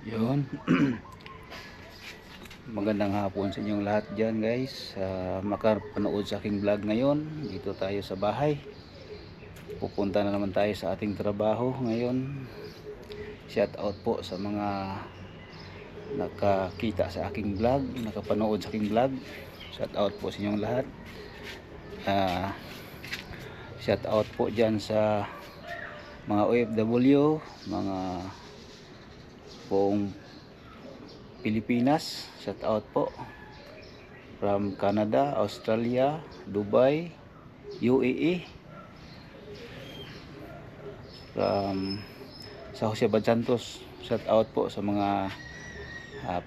Yun. Magandang hapon sa inyong lahat dyan guys. Makapanood sa aking vlog ngayon. Dito tayo sa bahay. Pupunta na naman tayo sa ating trabaho ngayon. Shout out po sa mga nakakita sa aking vlog, nakapanood sa aking vlog. Shout out po sa inyong lahat. Shout out po dyan sa mga OFW, mga buong Pilipinas. Shout out po from Canada, Australia, Dubai, UAE, from sa Jose Santos. Shout out po sa mga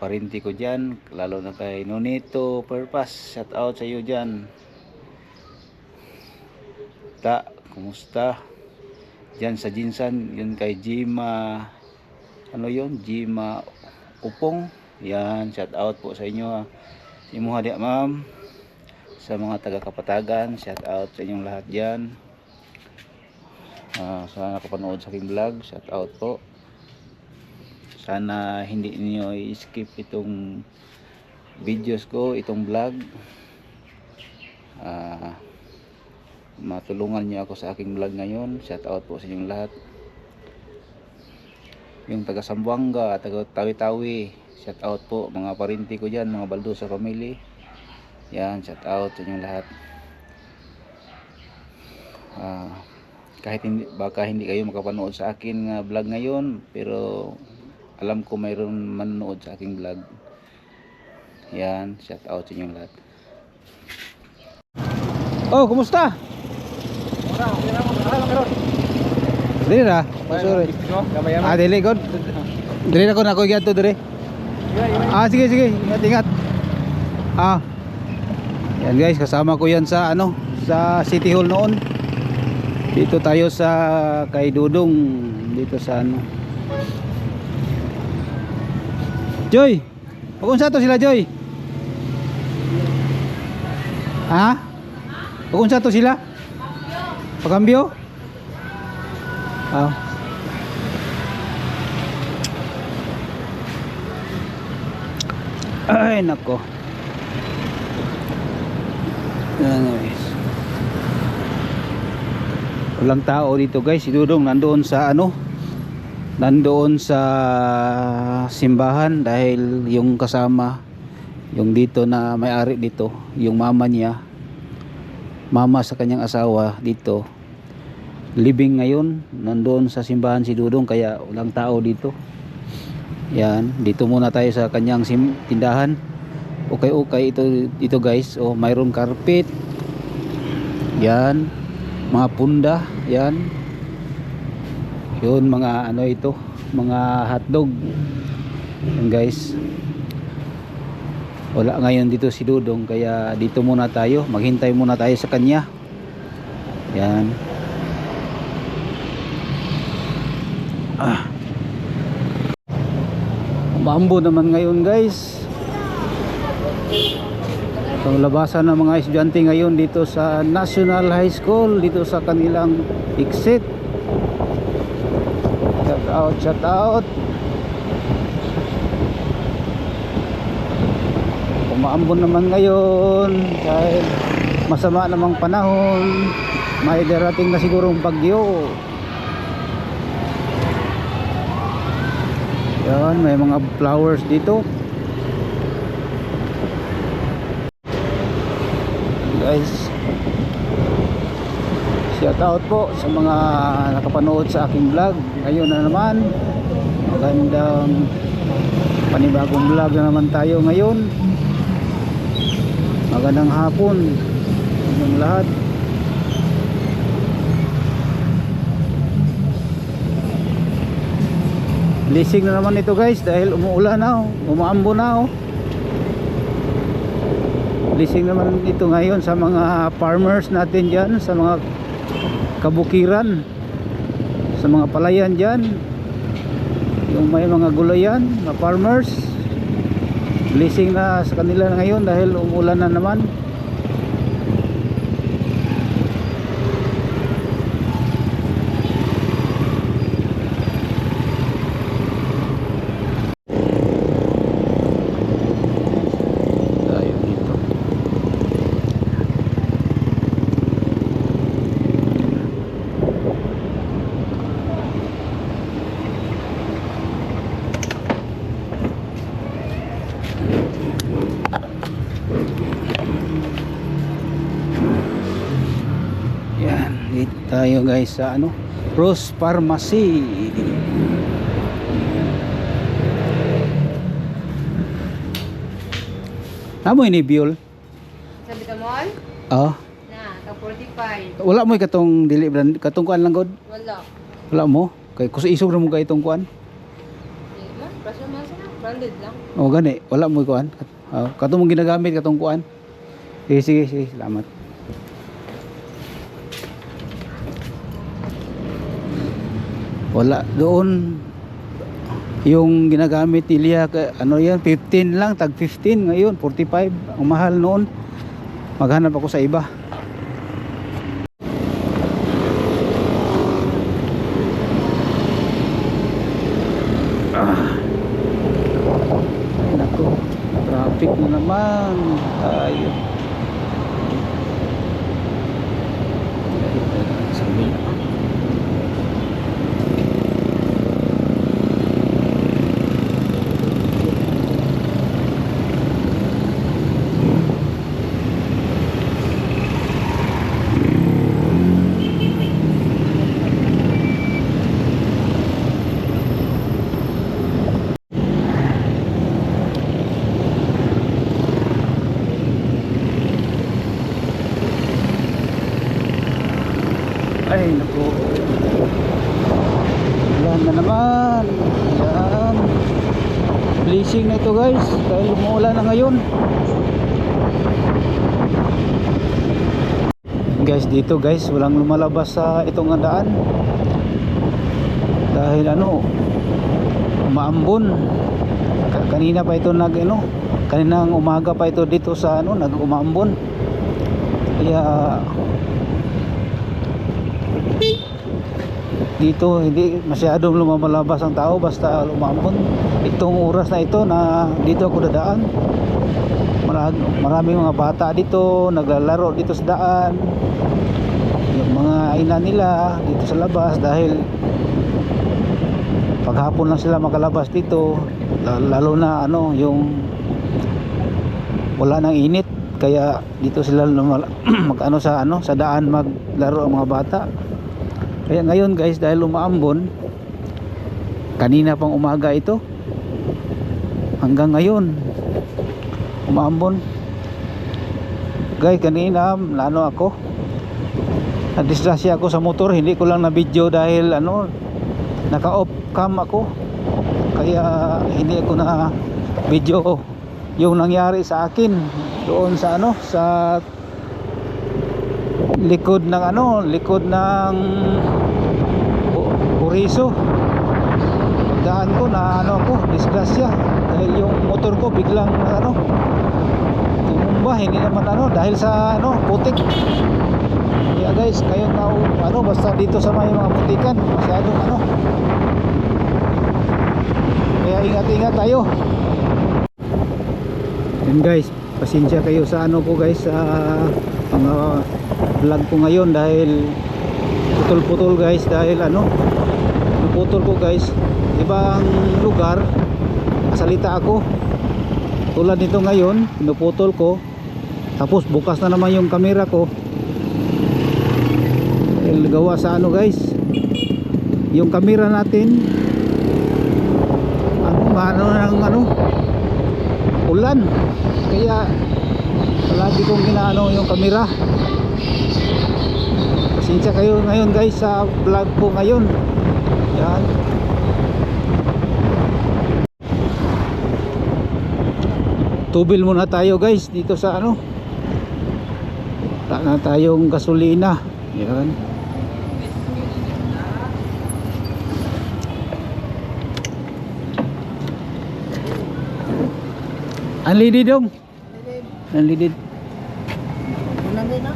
parinti ko dyan, lalo na kay Nonito Purpose. Shout out sa iyo dyan. Kumusta dyan sa Jinsan? Yun kay Jima, ano yun, Jima Upong. Yan, shout out po sa inyo. Si Muhadia ma'am, sa mga taga Kapatagan, shout out sa inyong lahat dyan. Sana nakapanood sa aking vlog, shout out po. Sana hindi niyo i-skip itong videos ko, itong vlog. Matulungan niyo ako sa aking vlog ngayon. Shout out po sa inyong lahat. Yung taga Sambuanga, taga Tawi-Tawi, shout out po. Mga parinti ko dyan, mga Baldosa family. Yan, shout out sa inyong lahat. Kahit hindi, baka hindi kayo makapanood sa akin vlog ngayon, pero alam ko mayroon manonood sa aking vlog. Yan, shout out sa inyong lahat. Oh, kumusta? Dili na. Sorry. Dili god. Dili na ko na ko giadto dire. Sige sige, ingat-ingat. Yan guys, kasama ko yan sa sa City Hall noon. Dito tayo sa kay Dudong, dito sa Joy. Pag-unsa to sila, Joy? Pag-unsa to sila? Pagambyo? Ay nako. Anyways, walang tao dito guys. Si Dudong nandoon sa nandoon sa simbahan dahil yung kasama, yung dito na may-ari dito, yung mama niya, mama sa kanyang asawa dito, living ngayon, nandoon sa simbahan si Dudong, kaya walang tao dito. Yan, dito muna tayo sa kanyang tindahan. Okay ito guys. Mayroon carpet. Yan, mga punda, yan. Yun, mga ito, mga hotdog. Yan guys. Wala ngayon dito si Dudong, kaya dito muna tayo, maghintay muna tayo sa kanya. Yan. Maambo naman ngayon guys. Itong labasan ng mga estudyante ngayon dito sa National High School, dito sa kanilang exit. Shout out. Maambo naman ngayon dahil masama namang panahon. May darating na sigurong bagyo. Yan, may mga flowers dito guys. Shout out po sa mga nakapanood sa aking vlog ngayon na naman. Magandang panibagong vlog na naman tayo ngayon. Magandang hapon inyong lahat. Blessing na naman ito guys dahil umuulan na, umaambo na. Blessing naman ito ngayon sa mga farmers natin dyan, sa mga kabukiran, sa mga palayan dyan, yung may mga gulayan na farmers. Blessing na sa kanila ngayon dahil umuulan na naman. dito tayo guys sa ano, Rose Pharmacy. Amo ini Biol. Sa Bitamol? Oh, Na, ka 45. wala mo katong dili brand katong kuan lang god. Wala. Wala mo kay kus isog na mo kay itong kuan. Di man, presyo man sila. Branded lang. Oh gani, wala mo kuan. Katong mong ginagamit katong kuan. Sige, sige, salamat. Wala doon yung ginagamit nila ano yan 15 lang, tag 15 ngayon 45 ang mahal noon. Maghanap ako sa iba. Nako, traffic na naman tayo. Sabi na. Ay naku, ulan na naman. Yan, blessing na ito guys dahil umuulan na ngayon guys. Dito guys walang lumalabas sa itong daan dahil ano, umaambon. Kanina pa ito nag ano, kaninang umaga pa ito dito sa ano, nag umaambon. Kaya dito hindi masyadong lumalabas ang tao basta lumambon. Itong oras na ito na dito ako dadaan, maraming mga bata dito naglalaro dito sa daan, yung mga ina nila dito sa labas dahil paghapon lang sila makalabas dito, lalo na ano yung wala nang init kaya dito sila mag ano sa ano sa daan maglaro ang mga bata. Kaya ngayon guys dahil umaambon kanina pang umaga ito hanggang ngayon umaambon guys. Kanina ano ako, nadisgrasya ako sa motor, hindi ko lang na video dahil ano naka off cam ako kaya hindi ako na video yung nangyari sa akin doon sa ano sa likod ng ano, likod ng Oriso. Pagdaan ko na ano ako, disgrasya dahil yung motor ko biglang ano tumumba, hindi naman ano dahil sa ano putik. Kaya guys, kayo na ano basta dito sa may mga putikan masyadong ano, kaya ingat-ingat tayo. Yan guys, pasensya kayo sa ano ko guys sa mga vlog ko ngayon dahil putol-putol guys dahil ano naputol ko guys ibang lugar salita ako tulad nito ngayon pinuputol ko tapos bukas na naman yung camera ko dahil gawa sa ano guys yung camera natin ano ng ano ulan kaya palagi kong ginaano yung camera. Pasensya kayo ngayon guys sa vlog ko ngayon. Yan. Tubil muna tayo guys dito sa ano. Wala na tayong gasolina. Yan. Unleaded dong. Unleaded. Unleaded na?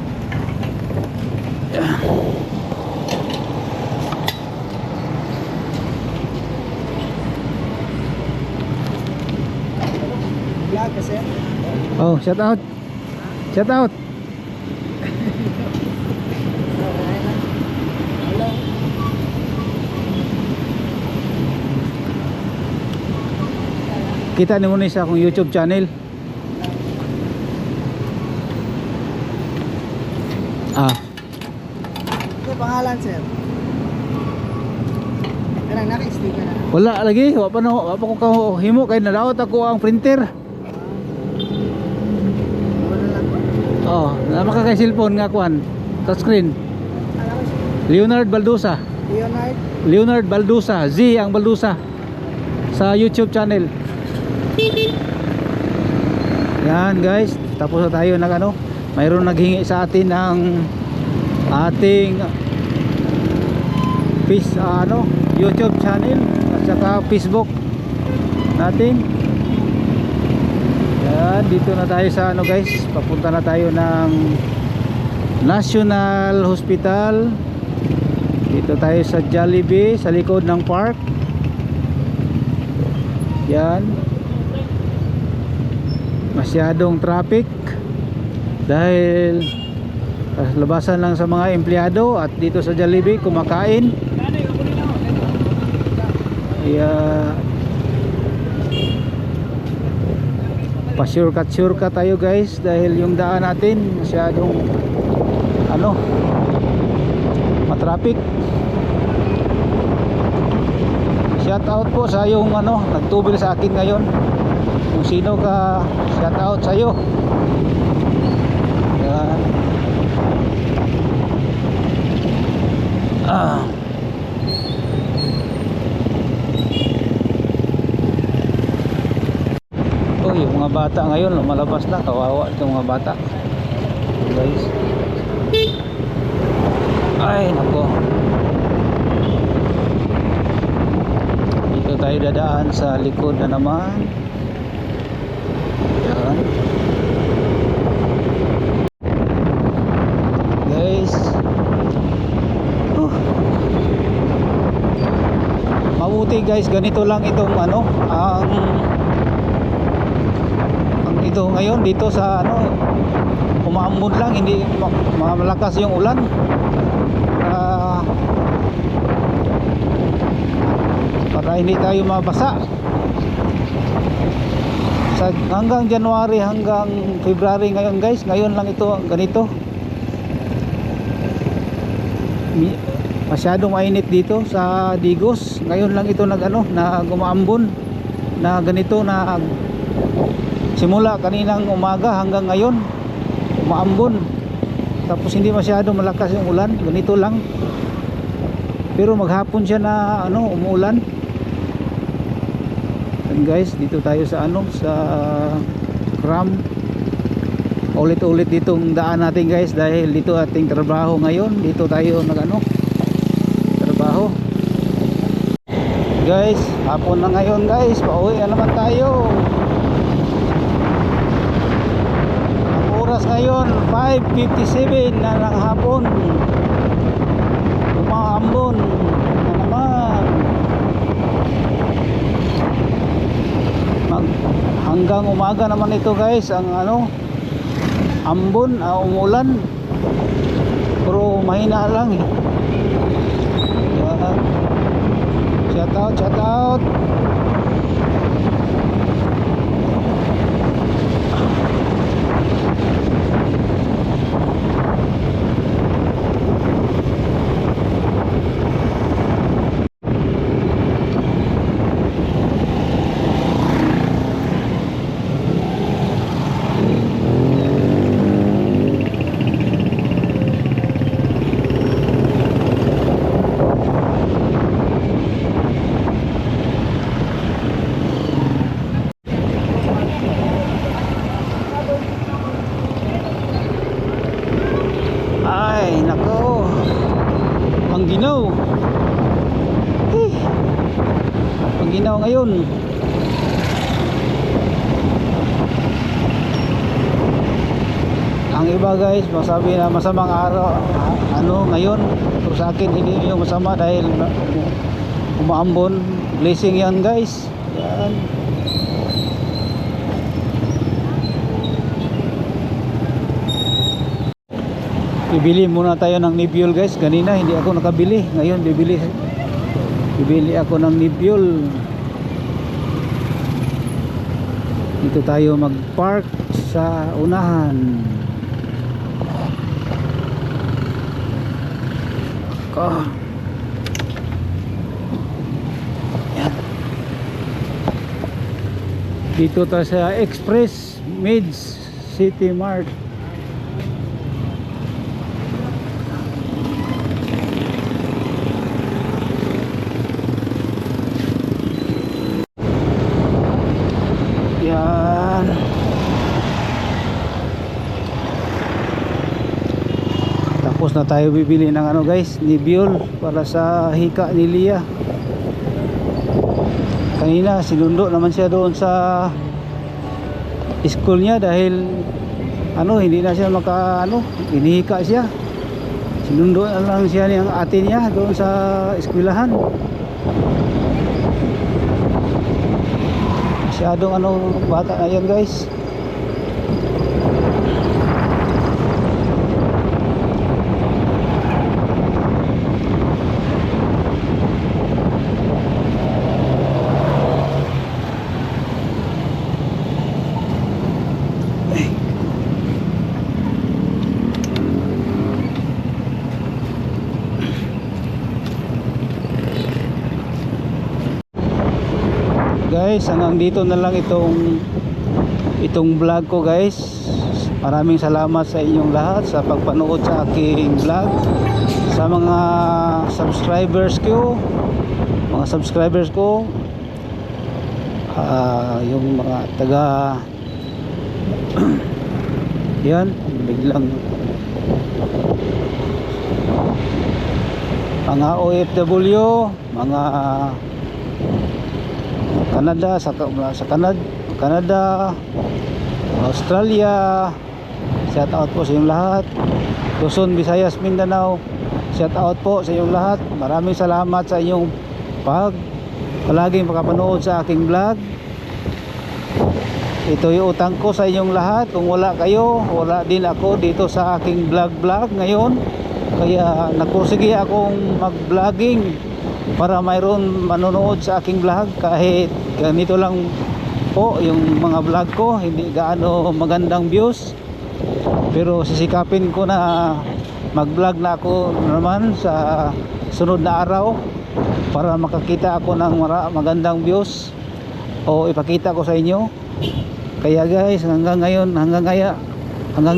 Vlog kasi. Oh, shout out. Shout out. Hello. Kita ni mo ni sa akong YouTube channel. Ah. Diba? sticker sir. Kanang naka-sticker na. Wala lagi, wa pa ko kahimo kay nadaot ako ang printer. Wala lang. Oh, nama ka kay cellphone nga kuan, touchscreen. Alam mo siya. Leonard Baldusa. Leonard Baldusa, Z ang Baldusa sa YouTube channel. Yan guys, tapos na tayo ng ano, mayroon naghingi sa atin ng ating YouTube channel at saka Facebook natin. Yan, dito na tayo sa ano guys, papunta na tayo ng National Hospital. Dito tayo sa Jollibee sa likod ng park. Yan, masyadong traffic dahil labasan lang sa mga empleyado at dito sa Jollibee kumakain. Kaya pa-shortcut tayo guys dahil yung daan natin masyadong ano, matraffic. Shout out po sa yung ano, nagtubil sa akin ngayon. Kung sino ka, shout out sa iyo. Yan. Oh, yung mga bata ngayon lumalabas na, kawawa itong mga bata. Guys. Ay, nako. Dito tayo dadaan sa likod na naman. Yan. Guys. Mabuti guys, ganito lang itong ano, ang ito ngayon dito sa ano, umaambon lang, hindi malakas yung ulan. Para hindi tayo mabasa sa hanggang January hanggang February ngayon guys, ngayon lang ito ganito. Masyadong mainit dito sa Digos, ngayon lang ito nag umaambon na ganito, na simula kaninang umaga hanggang ngayon umaambon, tapos hindi masyadong malakas yung ulan, ganito lang. Pero maghapon siya na umuulan. And guys, dito tayo sa sa Cram. Ulit-ulit ditong daan natin guys dahil dito ating trabaho ngayon. Dito tayo trabaho. Guys, hapon na ngayon guys, pauwi na naman tayo. Ang oras ngayon 5:57 na ng hapon. Umaambon na naman. Hanggang umaga naman ito guys ang ambon, umulan, pero mahina lang. Shout out. Ay, nako. Ang ginaw. Ang ginaw ngayon. Ang iba guys, masabi na masamang araw ngayon. Pero sa akin hindi yung masama dahil umaambon. Blessing yan guys. Yan. Bibili muna tayo ng Nibiol guys. Kanina hindi ako nakabili. Ngayon bibili ako ng Nibiol. Dito tayo mag-park sa unahan. Ah. Yan. Dito tayo sa Express Mids City Mart. Yan. Tapos na tayo bibili ng ano guys, Nibiol para sa hika ni Lia. Kanina sinundo naman siya doon sa school niya dahil ano, hindi na siya inihika siya. Sinundo na lang siya ng ate niya doon sa eskwelahan. Masyadong bata na yan guys. Guys, hanggang dito na lang itong vlog ko guys. Maraming salamat sa inyong lahat sa pagpanood sa aking vlog. Sa mga subscribers ko, yung mga taga yan, biglang mga OFW, mga Canada, Canada, Australia, shout out po sa inyong lahat. Luzon, Visayas, Mindanao, shout out po sa inyong lahat. Maraming salamat sa inyong palaging pagpapanood sa aking vlog. Ito yung utang ko sa inyong lahat. Kung wala kayo, wala din ako dito sa aking vlog ngayon. Kaya nagpursige akong mag-vlogging para mayroon manonood sa aking vlog. Kahit ganito lang po yung mga vlog ko, hindi gaano magandang views, pero sisikapin ko na mag-vlog na ako naman sa sunod na araw para makakita ako ng magandang views o ipakita ko sa inyo. Kaya guys, hanggang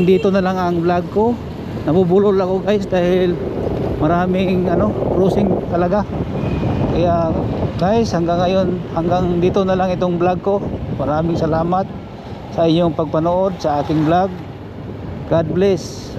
dito na lang ang vlog ko. Nabubulol ako guys dahil maraming cruising talaga. Kaya guys, hanggang dito na lang itong vlog ko. Maraming salamat sa inyong pagpanood sa aking vlog. God bless.